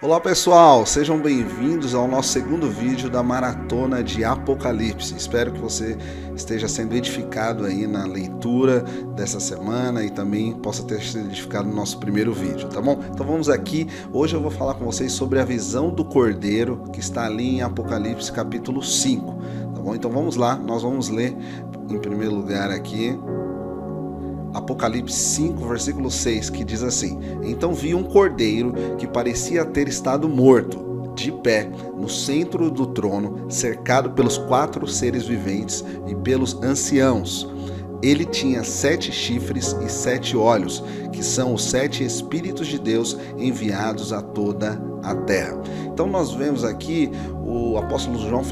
Olá pessoal, sejam bem-vindos ao nosso segundo vídeo da Maratona de Apocalipse. Espero que você esteja sendo edificado aí na leitura dessa semana e também possa ter sido edificado no nosso primeiro vídeo, tá bom? Então vamos aqui, hoje eu vou falar com vocês sobre a visão do Cordeiro que está ali em Apocalipse capítulo 5, tá bom? Então vamos lá, nós vamos ler em primeiro lugar aqui Apocalipse 5, versículo 6, que diz assim: Então vi um cordeiro que parecia ter estado morto, de pé, no centro do trono, cercado pelos 4 seres viventes e pelos anciãos. Ele tinha 7 chifres e 7 olhos, que são os 7 Espíritos de Deus enviados a toda a terra. Então nós vemos aqui o apóstolo João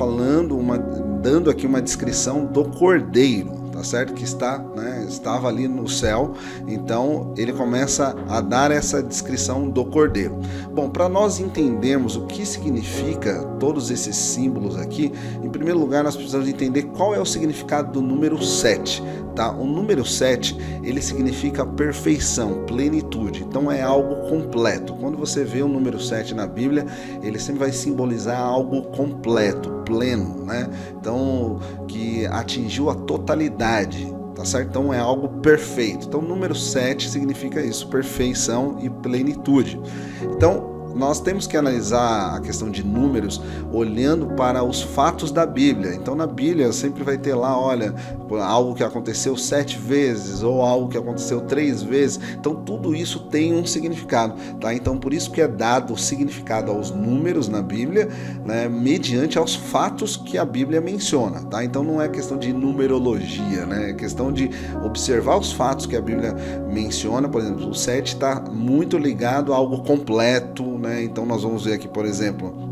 dando aqui uma descrição do cordeiro, tá certo? Que estava ali no céu. Então ele começa a dar essa descrição do cordeiro. Bom, para nós entendermos o que significa todos esses símbolos aqui, em primeiro lugar nós precisamos entender qual é o significado do número 7, tá? O número 7, ele significa perfeição, plenitude, então é algo completo. Quando você vê o número 7 na Bíblia, ele sempre vai simbolizar algo completo, pleno, né? Então, que atingiu a totalidade, tá certo? Então é algo perfeito. Então o número 7 significa isso, perfeição e plenitude. Então nós temos que analisar a questão de números olhando para os fatos da Bíblia. Então na Bíblia sempre vai ter lá, olha, algo que aconteceu 7 vezes ou algo que aconteceu 3 vezes. Então tudo isso tem um significado, tá? Então por isso que é dado significado aos números na Bíblia, né, mediante aos fatos que a Bíblia menciona, tá? Então não é questão de numerologia, né? É questão de observar os fatos que a Bíblia menciona. Por exemplo, o 7 está muito ligado a algo completo, né? Então nós vamos ver aqui, por exemplo,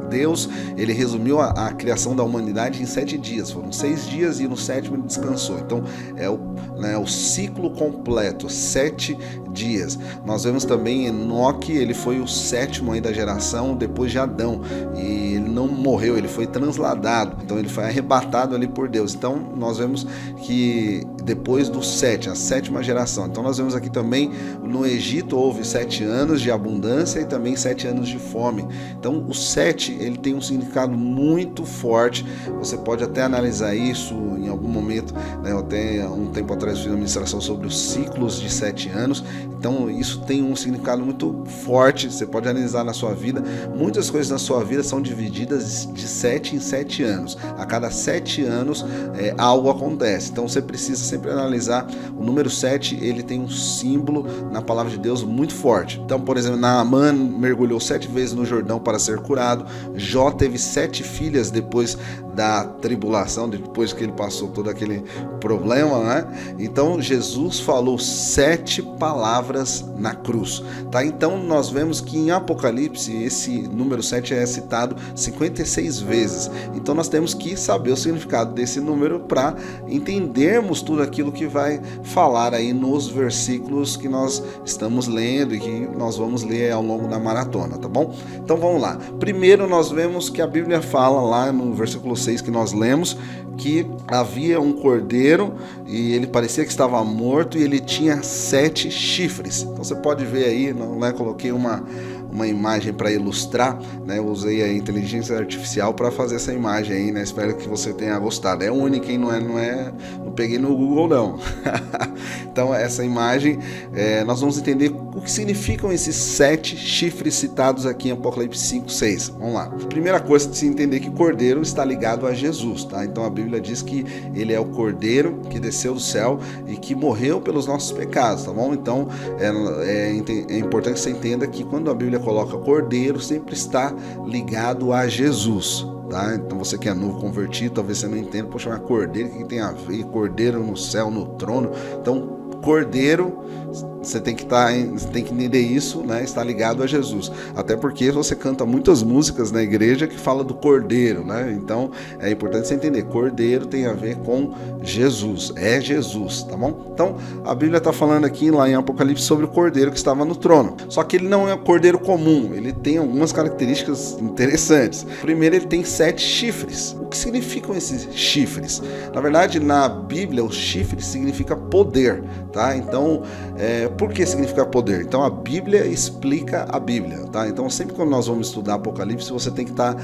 Deus, ele resumiu a criação da humanidade em 7 dias, foram 6 dias e no 7º ele descansou. Então é o ciclo completo, 7 dias. Nós vemos também Enoque, ele foi o 7º aí da geração depois de Adão, e ele não morreu, ele foi transladado, então ele foi arrebatado ali por Deus. Então nós vemos que depois do 7, a 7ª geração. Então nós vemos aqui também, no Egito houve 7 anos de abundância e também 7 anos de fome. Então o 7, ele tem um significado muito forte. Você pode até analisar isso em algum momento, né? Eu até um tempo atrás fiz uma ministração sobre os ciclos de 7 anos. Então isso tem um significado muito forte. Você pode analisar na sua vida. Muitas coisas na sua vida são divididas de 7 em 7 anos. A cada 7 anos algo acontece. Então você precisa sempre analisar. O número 7, ele tem um símbolo na palavra de Deus muito forte. Então, por exemplo, Naamã mergulhou 7 vezes no Jordão para ser curado. Jó teve 7 filhas depois da tribulação, depois que ele passou todo aquele problema, né? Então Jesus falou 7 palavras na cruz, tá? Então nós vemos que em Apocalipse esse número 7 é citado 56 vezes. Então nós temos que saber o significado desse número para entendermos tudo aquilo que vai falar aí nos versículos que nós estamos lendo e que nós vamos ler ao longo da maratona, tá bom? Então vamos lá. Primeiro nós vemos que a Bíblia fala lá no versículo 6 que nós lemos que havia um cordeiro e ele parecia que estava morto e ele tinha 7 chifres. Então você pode ver aí, coloquei uma imagem para ilustrar, né? Eu usei a inteligência artificial para fazer essa imagem aí, né? Espero que você tenha gostado. É única, hein? Não peguei no Google não. Então essa imagem, nós vamos entender o que significam esses 7 chifres citados aqui em Apocalipse 5, 6. Vamos lá. Primeira coisa de se entender que cordeiro está ligado a Jesus, tá? Então a Bíblia diz que ele é o cordeiro que desceu do céu e que morreu pelos nossos pecados, tá bom? Então é importante que você entenda que quando a Bíblia coloca cordeiro, sempre está ligado a Jesus, tá? Então você que é novo convertido, talvez você não entenda, poxa, mas cordeiro, o que tem a ver? Cordeiro no céu, no trono. Então cordeiro, você tem que entender isso, né? Está ligado a Jesus. Até porque você canta muitas músicas na igreja que fala do cordeiro, né? Então é importante você entender, cordeiro tem a ver com Jesus, é Jesus, tá bom? Então a Bíblia está falando aqui lá em Apocalipse sobre o cordeiro que estava no trono. Só que ele não é um cordeiro comum, ele tem algumas características interessantes. Primeiro, ele tem 7 chifres. O que significam esses chifres? Na verdade, na Bíblia, o chifre significa poder, tá? Então, por que significa poder? Então, a Bíblia explica a Bíblia, tá? Então, sempre quando nós vamos estudar Apocalipse, você tem que estar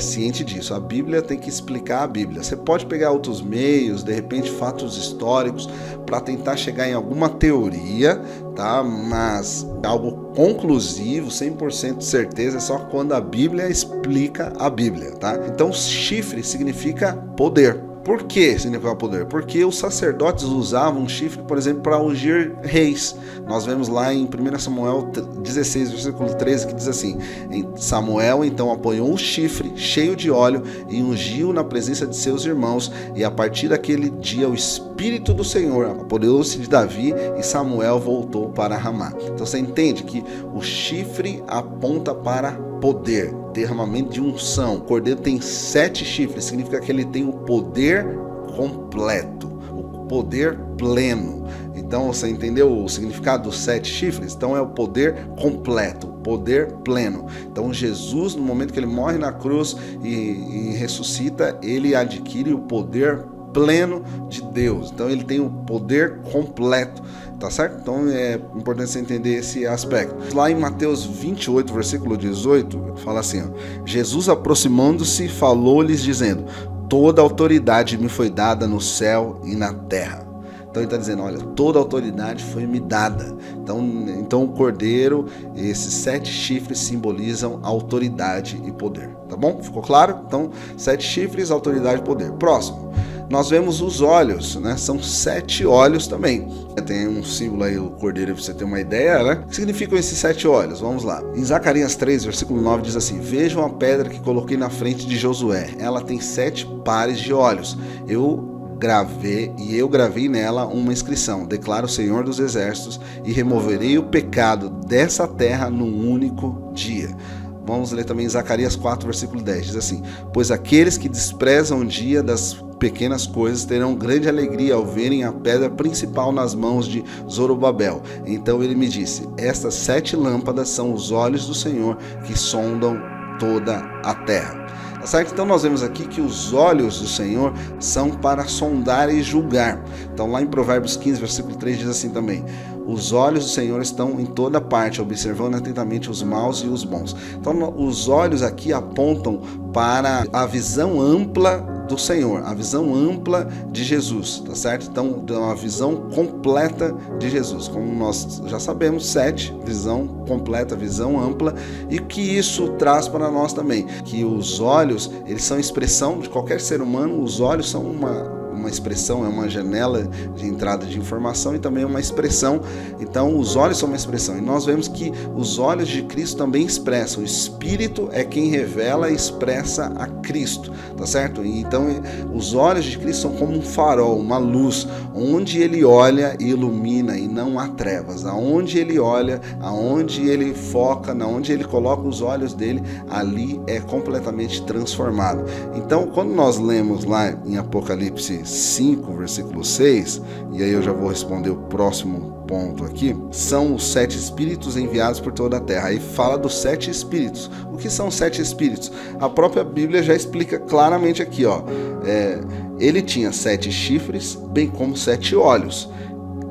ciente disso. A Bíblia tem que explicar a Bíblia. Você pode pegar outros meios, de repente fatos históricos, para tentar chegar em alguma teoria, tá? Mas algo conclusivo, 100% de certeza, é só quando a Bíblia explica a Bíblia, tá? Então, chifre significa poder. Por que significa poder? Porque os sacerdotes usavam chifre, por exemplo, para ungir reis. Nós vemos lá em 1 Samuel 16, versículo 13, que diz assim: Samuel então apanhou o chifre cheio de óleo e ungiu na presença de seus irmãos, e a partir daquele dia o Espírito do Senhor apoderou-se de Davi e Samuel voltou para Ramá. Então você entende que o chifre aponta para poder, derramamento de unção. O cordeiro tem 7 chifres, significa que ele tem o poder completo, o poder pleno. Então você entendeu o significado dos 7 chifres? Então é o poder completo, o poder pleno. Então Jesus, no momento que ele morre na cruz e ressuscita, ele adquire o poder pleno de Deus. Então ele tem o poder completo, tá certo? Então é importante você entender esse aspecto. Lá em Mateus 28, versículo 18, fala assim, ó: Jesus, aproximando-se, falou-lhes dizendo: toda autoridade me foi dada no céu e na terra. Então ele está dizendo, olha, toda autoridade foi me dada. Então o cordeiro, esses 7 chifres simbolizam autoridade e poder, tá bom? Ficou claro? Então 7 chifres, autoridade e poder. Próximo, nós vemos os olhos, né? São 7 olhos também. Tem um símbolo aí, o cordeiro, para você ter uma ideia, né? O que significam esses 7 olhos? Vamos lá. Em Zacarias 3, versículo 9, diz assim: vejam a pedra que coloquei na frente de Josué. Ela tem 7 pares de olhos. Eu gravei nela uma inscrição: declara o Senhor dos Exércitos, e removerei o pecado dessa terra num único dia. Vamos ler também Zacarias 4, versículo 10, diz assim: pois aqueles que desprezam o dia das pequenas coisas terão grande alegria ao verem a pedra principal nas mãos de Zorobabel. Então ele me disse: estas 7 lâmpadas são os olhos do Senhor que sondam toda a terra. Tá certo? Então nós vemos aqui que os olhos do Senhor são para sondar e julgar. Então lá em Provérbios 15, versículo 3 diz assim também: os olhos do Senhor estão em toda parte, observando atentamente os maus e os bons. Então os olhos aqui apontam para a visão ampla do Senhor, a visão ampla de Jesus, tá certo? Então, uma visão completa de Jesus, como nós já sabemos, 7, visão completa, visão ampla, e que isso traz para nós também, que os olhos, eles são expressão de qualquer ser humano. Os olhos são uma expressão, é uma janela de entrada de informação e também uma expressão. Então os olhos são uma expressão, e nós vemos que os olhos de Cristo também expressam. O Espírito é quem revela e expressa a Cristo, tá certo? E então os olhos de Cristo são como um farol, uma luz, onde ele olha e ilumina, e não há trevas. Aonde ele olha, aonde ele foca, aonde ele coloca os olhos dele, ali é completamente transformado. Então quando nós lemos lá em Apocalipse 5, versículo 6, e aí eu já vou responder o próximo ponto aqui, são os 7 espíritos enviados por toda a terra. Aí fala dos 7 espíritos. O que são 7 espíritos? A própria Bíblia já explica claramente aqui, ó. Ele tinha 7 chifres, bem como 7 olhos.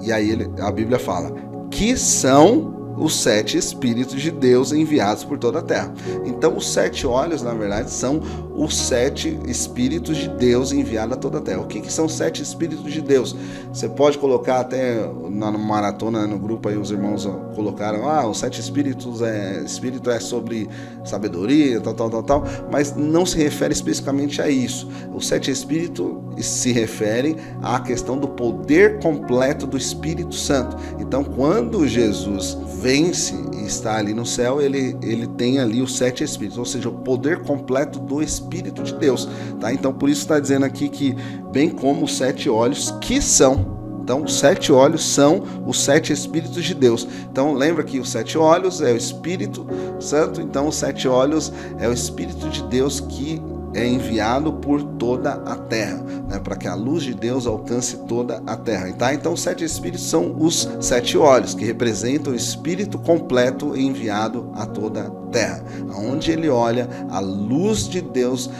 E aí a Bíblia fala que são os 7 espíritos de Deus enviados por toda a terra. Então os 7 olhos, na verdade, são os 7 espíritos de Deus enviados a toda a terra. O que são 7 espíritos de Deus? Você pode colocar até na maratona, no grupo aí, os irmãos colocaram: os 7 espíritos espírito é sobre sabedoria, tal, mas não se refere especificamente a isso. Os 7 espíritos se referem à questão do poder completo do Espírito Santo. Então quando Jesus vence e está ali no céu, ele tem ali os 7 espíritos, ou seja, o poder completo do Espírito de Deus, tá? Então por isso está dizendo aqui que, bem como os 7 olhos que são. Então os 7 olhos são os 7 espíritos de Deus. Então lembra que os 7 olhos é o Espírito Santo. Então os 7 olhos é o Espírito de Deus que é enviado por toda a terra, né, para que a luz de Deus alcance toda a terra. Tá? Então os 7 espíritos são os 7 olhos, que representam o Espírito completo enviado a toda a terra. Aonde ele olha, a luz de Deus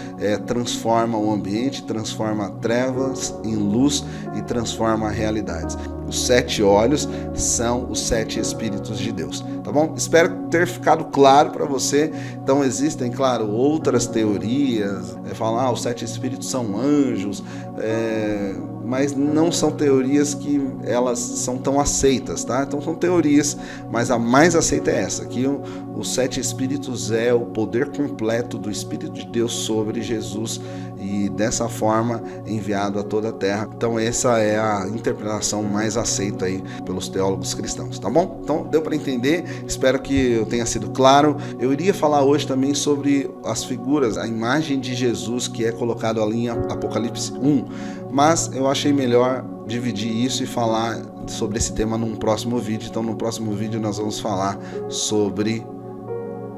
transforma o ambiente, transforma trevas em luz e transforma realidades. Os 7 olhos são os 7 Espíritos de Deus, tá bom? Espero ter ficado claro para você. Então existem, claro, outras teorias, falar os 7 Espíritos são anjos, mas não são teorias que elas são tão aceitas, tá? Então são teorias, mas a mais aceita é essa, que os 7 Espíritos é o poder completo do Espírito de Deus sobre Jesus e dessa forma enviado a toda a terra. Então essa é a interpretação mais aceita aí pelos teólogos cristãos, tá bom? Então deu para entender, espero que eu tenha sido claro. Eu iria falar hoje também sobre as figuras, a imagem de Jesus que é colocado ali em Apocalipse 1, mas eu achei melhor dividir isso e falar sobre esse tema num próximo vídeo. Então no próximo vídeo nós vamos falar sobre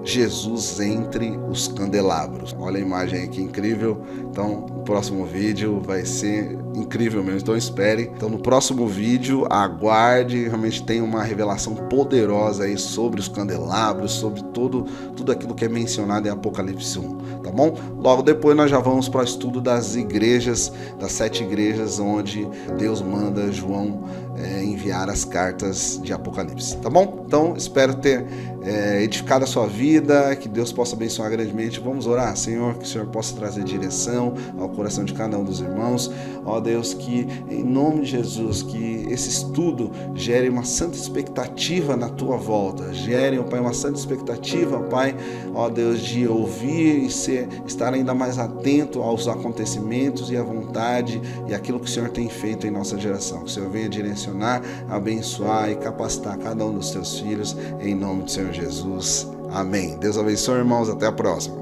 Jesus entre os candelabros. Olha a imagem aqui, incrível. Então, o próximo vídeo vai ser incrível mesmo. Então, espere. Então, no próximo vídeo, aguarde. Realmente tem uma revelação poderosa aí sobre os candelabros, sobre tudo aquilo que é mencionado em Apocalipse 1, tá bom? Logo depois, nós já vamos para o estudo das igrejas, das 7 igrejas onde Deus manda João enviar as cartas de Apocalipse, tá bom? Então, espero ter edificado a sua vida, que Deus possa abençoar grandemente. Vamos orar, Senhor, que o Senhor possa trazer direção ao coração de cada um dos irmãos. Ó Deus, que em nome de Jesus, que esse estudo gere uma santa expectativa na tua volta, gere, ó Pai, uma santa expectativa, Pai, ó Deus, de ouvir e estar ainda mais atento aos acontecimentos e à vontade e aquilo que o Senhor tem feito em nossa geração. Que o Senhor venha direcionar, abençoar e capacitar cada um dos teus filhos, em nome do Senhor Jesus. Amém. Deus abençoe, irmãos. Até a próxima.